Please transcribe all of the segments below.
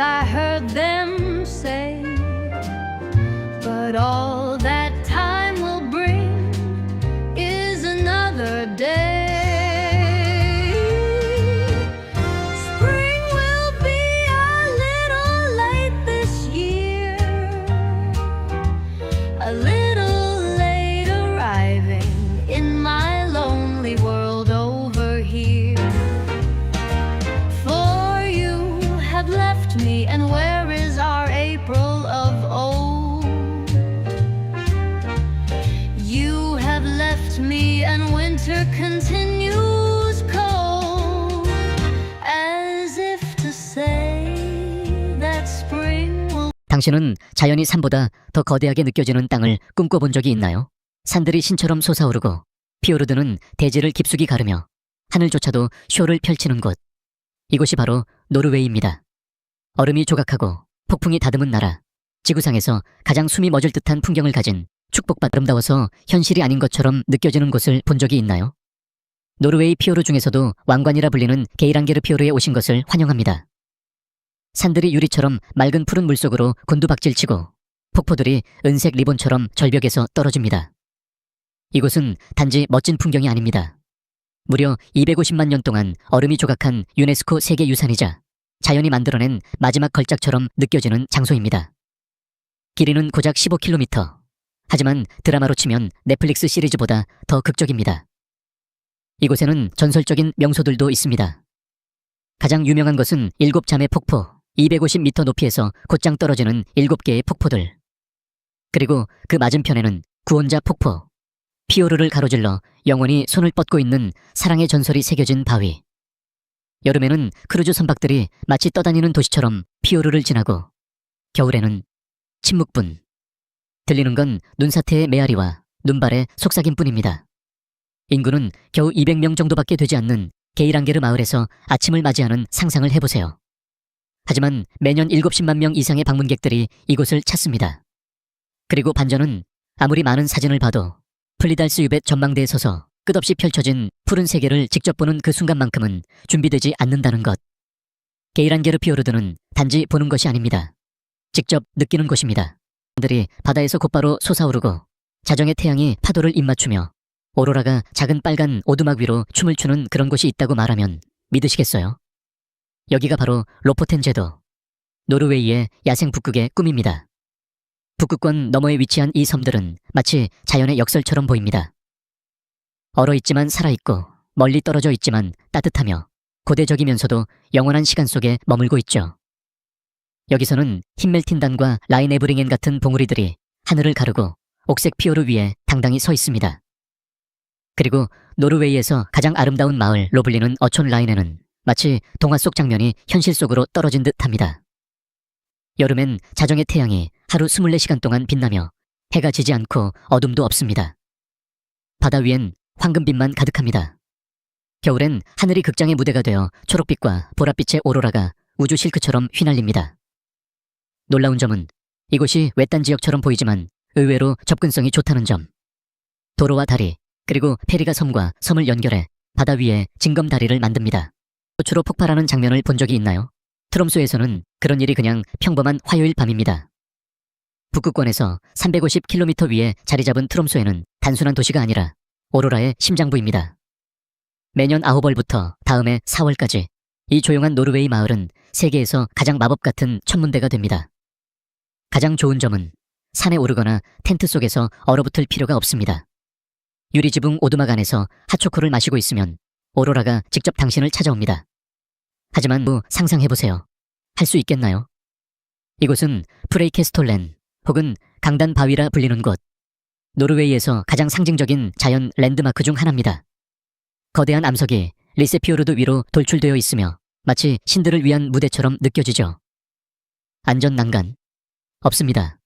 I heard them say, but all that time will bring is another day. Spring will be a little late this year, a little late arriving in my lonely world over here. For you have left me, and where is our April of old? You have left me, and winter continues cold, as if to say that spring will. 당신은 자연이 산보다 더 거대하게 느껴지는 땅을 꿈꿔본 적이 있나요? 산들이 신처럼 솟아오르고 피오르드는 대지를 깊숙이 가르며 하늘조차도 쇼를 펼치는 곳. 이곳이 바로 노르웨이입니다. 얼음이 조각하고 폭풍이 다듬은 나라. 지구상에서 가장 숨이 멎을 듯한 풍경을 가진 축복받 아름다워서 현실이 아닌 것처럼 느껴지는 곳을 본 적이 있나요? 노르웨이 피오르 중에서도 왕관이라 불리는 게이랑게르 피오르에 오신 것을 환영합니다. 산들이 유리처럼 맑은 푸른 물속으로 곤두박질치고 폭포들이 은색 리본처럼 절벽에서 떨어집니다. 이곳은 단지 멋진 풍경이 아닙니다. 무려 250만 년 동안 얼음이 조각한 유네스코 세계유산이자 자연이 만들어낸 마지막 걸작처럼 느껴지는 장소입니다. 길이는 고작 15km. 하지만 드라마로 치면 넷플릭스 시리즈보다 더 극적입니다. 이곳에는 전설적인 명소들도 있습니다. 가장 유명한 것은 7자매 폭포, 250m 높이에서 곧장 떨어지는 7개의 폭포들. 그리고 그 맞은편에는 구원자 폭포, 피오르를 가로질러 영원히 손을 뻗고 있는 사랑의 전설이 새겨진 바위. 여름에는 크루즈 선박들이 마치 떠다니는 도시처럼 피오르를 지나고, 겨울에는 침묵뿐. 들리는 건 눈사태의 메아리와 눈발의 속삭임뿐입니다. 인구는 겨우 200명 정도밖에 되지 않는 게이랑게르 마을에서 아침을 맞이하는 상상을 해보세요. 하지만 매년 70만 명 이상의 방문객들이 이곳을 찾습니다. 그리고 반전은 아무리 많은 사진을 봐도 플리달스 유벳 전망대에 서서 끝없이 펼쳐진 푸른 세계를 직접 보는 그 순간만큼은 준비되지 않는다는 것. 게이랑게르 피오르드는 단지 보는 것이 아닙니다. 직접 느끼는 곳입니다. 사람들이 바다에서 곧바로 솟아오르고 자정의 태양이 파도를 입맞추며 오로라가 작은 빨간 오두막 위로 춤을 추는 그런 곳이 있다고 말하면 믿으시겠어요? 여기가 바로 로포텐 제도, 노르웨이의 야생 북극의 꿈입니다. 북극권 너머에 위치한 이 섬들은 마치 자연의 역설처럼 보입니다. 얼어있지만 살아있고 멀리 떨어져 있지만 따뜻하며 고대적이면서도 영원한 시간 속에 머물고 있죠. 여기서는 힌멜틴단과 라인에브링엔 같은 봉우리들이 하늘을 가르고 옥색 피오르 위에 당당히 서 있습니다. 그리고 노르웨이에서 가장 아름다운 마을로 불리는 어촌 라인에는 마치 동화 속 장면이 현실 속으로 떨어진 듯합니다. 여름엔 자정의 태양이 하루 24시간 동안 빛나며 해가 지지 않고 어둠도 없습니다. 바다 위엔 황금빛만 가득합니다. 겨울엔 하늘이 극장의 무대가 되어 초록빛과 보랏빛의 오로라가 우주 실크처럼 휘날립니다. 놀라운 점은 이곳이 외딴 지역처럼 보이지만 의외로 접근성이 좋다는 점. 도로와 다리, 그리고 페리가 섬과 섬을 연결해 바다 위에 징검다리를 만듭니다. 주로 폭발하는 장면을 본 적이 있나요? 트롬소에서는 그런 일이 그냥 평범한 화요일 밤입니다. 북극권에서 350km 위에 자리 잡은 트롬소에는 단순한 도시가 아니라 오로라의 심장부입니다. 매년 9월부터 다음해 4월까지 이 조용한 노르웨이 마을은 세계에서 가장 마법 같은 천문대가 됩니다. 가장 좋은 점은 산에 오르거나 텐트 속에서 얼어붙을 필요가 없습니다. 유리지붕 오두막 안에서 핫초코를 마시고 있으면 오로라가 직접 당신을 찾아옵니다. 하지만 상상해보세요. 할 수 있겠나요? 이곳은 프레이케스톨렌 혹은 강단 바위라 불리는 곳. 노르웨이에서 가장 상징적인 자연 랜드마크 중 하나입니다. 거대한 암석이 리세피오르드 위로 돌출되어 있으며 마치 신들을 위한 무대처럼 느껴지죠. 안전 난간? 없습니다.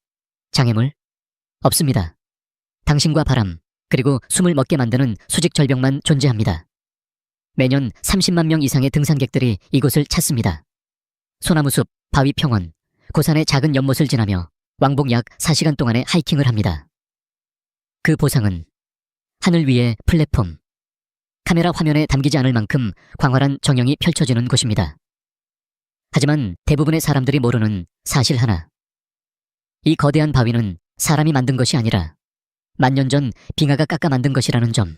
장애물? 없습니다. 당신과 바람, 그리고 숨을 멎게 만드는 수직 절벽만 존재합니다. 매년 30만 명 이상의 등산객들이 이곳을 찾습니다. 소나무숲, 바위 평원, 고산의 작은 연못을 지나며 왕복 약 4시간 동안의 하이킹을 합니다. 그 보상은 하늘 위의 플랫폼, 카메라 화면에 담기지 않을 만큼 광활한 정영이 펼쳐지는 곳입니다. 하지만 대부분의 사람들이 모르는 사실 하나. 이 거대한 바위는 사람이 만든 것이 아니라 만년 전 빙하가 깎아 만든 것이라는 점.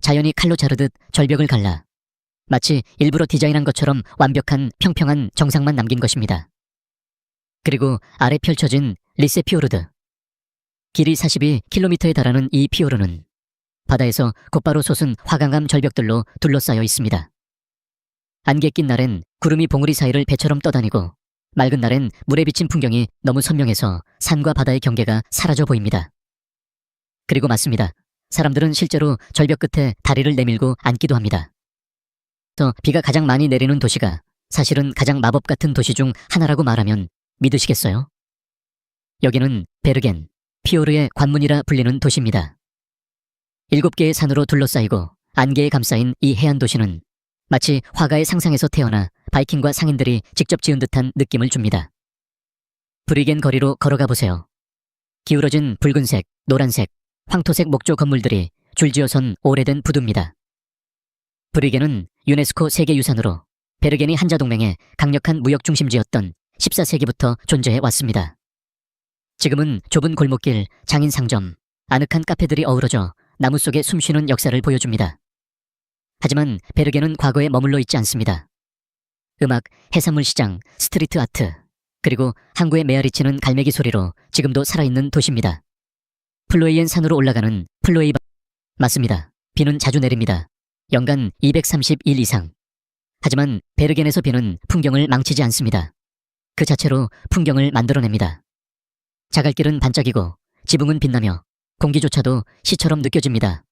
자연이 칼로 자르듯 절벽을 갈라 마치 일부러 디자인한 것처럼 완벽한 평평한 정상만 남긴 것입니다. 그리고 아래 펼쳐진 리세 피오르드. 길이 42km에 달하는 이 피오르는 바다에서 곧바로 솟은 화강암 절벽들로 둘러싸여 있습니다. 안개 낀 날엔 구름이 봉우리 사이를 배처럼 떠다니고 맑은 날엔 물에 비친 풍경이 너무 선명해서 산과 바다의 경계가 사라져 보입니다. 그리고 맞습니다. 사람들은 실제로 절벽 끝에 다리를 내밀고 앉기도 합니다. 또 비가 가장 많이 내리는 도시가 사실은 가장 마법 같은 도시 중 하나라고 말하면 믿으시겠어요? 여기는 베르겐, 피오르의 관문이라 불리는 도시입니다. 7개의 산으로 둘러싸이고 안개에 감싸인 이 해안 도시는 마치 화가의 상상에서 태어나 바이킹과 상인들이 직접 지은 듯한 느낌을 줍니다. 브리겐 거리로 걸어가 보세요. 기울어진 붉은색, 노란색, 황토색 목조 건물들이 줄지어선 오래된 부두입니다. 브리겐은 유네스코 세계유산으로 베르겐이 한자동맹의 강력한 무역 중심지였던 14세기부터 존재해 왔습니다. 지금은 좁은 골목길, 장인 상점, 아늑한 카페들이 어우러져 나무 속에 숨쉬는 역사를 보여줍니다. 하지만 베르겐은 과거에 머물러 있지 않습니다. 음악, 해산물 시장, 스트리트 아트, 그리고 항구의 메아리치는 갈매기 소리로 지금도 살아있는 도시입니다. 플로이엔 산으로 올라가는 플로이바. 맞습니다. 비는 자주 내립니다. 연간 231 이상. 하지만 베르겐에서 비는 풍경을 망치지 않습니다. 그 자체로 풍경을 만들어냅니다. 자갈길은 반짝이고 지붕은 빛나며 공기조차도 시처럼 느껴집니다.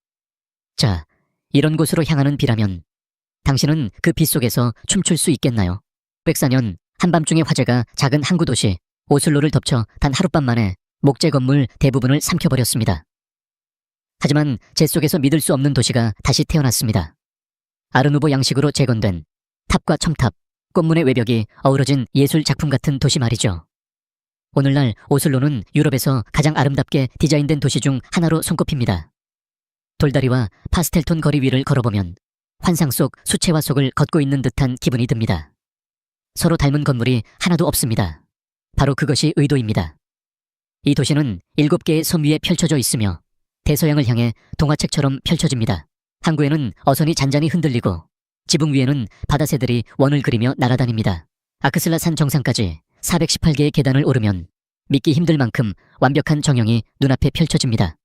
자, 이런 곳으로 향하는 비라면 당신은 그 빛 속에서 춤출 수 있겠나요? 104년 한밤중의 화재가 작은 항구 도시 오슬로를 덮쳐 단 하룻밤 만에 목재 건물 대부분을 삼켜버렸습니다. 하지만 재 속에서 믿을 수 없는 도시가 다시 태어났습니다. 아르누보 양식으로 재건된 탑과 첨탑, 꽃문의 외벽이 어우러진 예술 작품 같은 도시 말이죠. 오늘날 오슬로는 유럽에서 가장 아름답게 디자인된 도시 중 하나로 손꼽힙니다. 돌다리와 파스텔톤 거리 위를 걸어보면 환상 속 수채화 속을 걷고 있는 듯한 기분이 듭니다. 서로 닮은 건물이 하나도 없습니다. 바로 그것이 의도입니다. 이 도시는 7개의 섬 위에 펼쳐져 있으며 대서양을 향해 동화책처럼 펼쳐집니다. 항구에는 어선이 잔잔히 흔들리고 지붕 위에는 바다새들이 원을 그리며 날아다닙니다. 아크슬라 산 정상까지 418개의 계단을 오르면 믿기 힘들 만큼 완벽한 정형이 눈앞에 펼쳐집니다.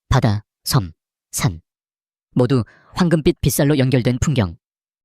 바다, 섬, 산 모두 황금빛 빗살로 연결된 풍경.